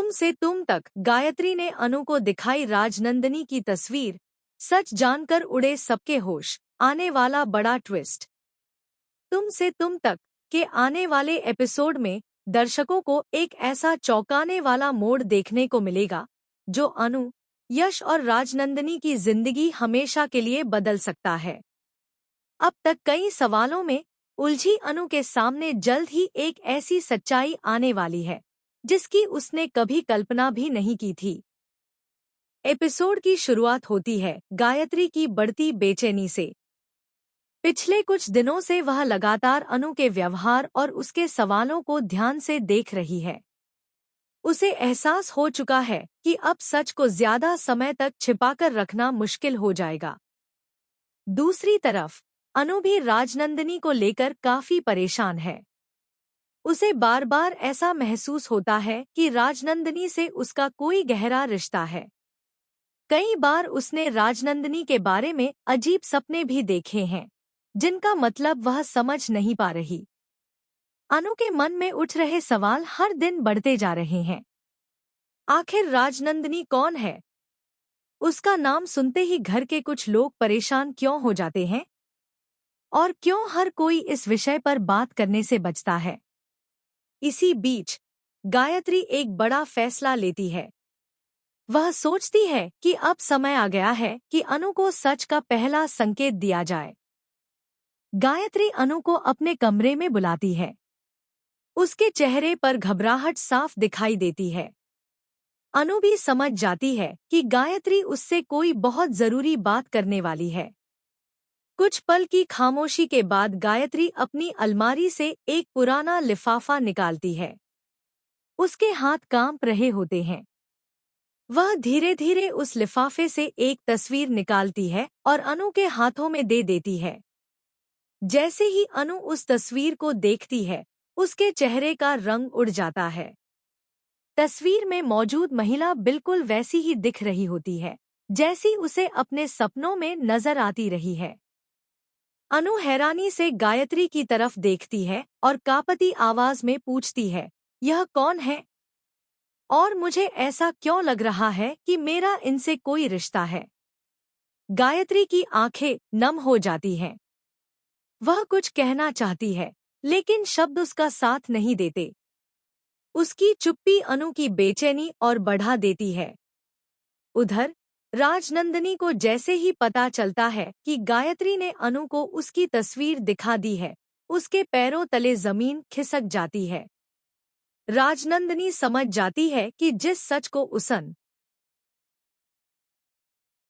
तुम से तुम तक गायत्री ने अनु को दिखाई राजनंदिनी की तस्वीर। सच जानकर उड़े सबके होश, आने वाला बड़ा ट्विस्ट। तुम से तुम तक के आने वाले एपिसोड में दर्शकों को एक ऐसा चौंकाने वाला मोड़ देखने को मिलेगा जो अनु, यश और राजनंदिनी की जिंदगी हमेशा के लिए बदल सकता है। अब तक कई सवालों में उलझी अनु के सामने जल्द ही एक ऐसी सच्चाई आने वाली है जिसकी उसने कभी कल्पना भी नहीं की थी। एपिसोड की शुरुआत होती है गायत्री की बढ़ती बेचैनी से। पिछले कुछ दिनों से वह लगातार अनु के व्यवहार और उसके सवालों को ध्यान से देख रही है। उसे एहसास हो चुका है कि अब सच को ज्यादा समय तक छिपाकर रखना मुश्किल हो जाएगा। दूसरी तरफ अनु भी राजनंदिनी को लेकर काफी परेशान है। उसे बार बार ऐसा महसूस होता है कि राजनंदिनी से उसका कोई गहरा रिश्ता है। कई बार उसने राजनंदिनी के बारे में अजीब सपने भी देखे हैं जिनका मतलब वह समझ नहीं पा रही। अनु के मन में उठ रहे सवाल हर दिन बढ़ते जा रहे हैं। आखिर राजनंदिनी कौन है? उसका नाम सुनते ही घर के कुछ लोग परेशान क्यों हो जाते हैं? और क्यों हर कोई इस विषय पर बात करने से बचता है? इसी बीच गायत्री एक बड़ा फैसला लेती है। वह सोचती है कि अब समय आ गया है कि अनु को सच का पहला संकेत दिया जाए। गायत्री अनु को अपने कमरे में बुलाती है। उसके चेहरे पर घबराहट साफ दिखाई देती है। अनु भी समझ जाती है कि गायत्री उससे कोई बहुत जरूरी बात करने वाली है। कुछ पल की खामोशी के बाद गायत्री अपनी अलमारी से एक पुराना लिफाफा निकालती है। उसके हाथ कांप रहे होते हैं। वह धीरे धीरे उस लिफाफे से एक तस्वीर निकालती है और अनु के हाथों में दे देती है। जैसे ही अनु उस तस्वीर को देखती है, उसके चेहरे का रंग उड़ जाता है। तस्वीर में मौजूद महिला बिल्कुल वैसी ही दिख रही होती है जैसी उसे अपने सपनों में नजर आती रही है। अनु हैरानी से गायत्री की तरफ देखती है और कांपती आवाज में पूछती है, यह कौन है? और मुझे ऐसा क्यों लग रहा है कि मेरा इनसे कोई रिश्ता है? गायत्री की आंखें नम हो जाती हैं। वह कुछ कहना चाहती है, लेकिन शब्द उसका साथ नहीं देते। उसकी चुप्पी अनु की बेचैनी और बढ़ा देती है। उधर राजनंदिनी को जैसे ही पता चलता है कि गायत्री ने अनु को उसकी तस्वीर दिखा दी है, उसके पैरों तले जमीन खिसक जाती है। राजनंदिनी समझ जाती है कि जिस सच को उसन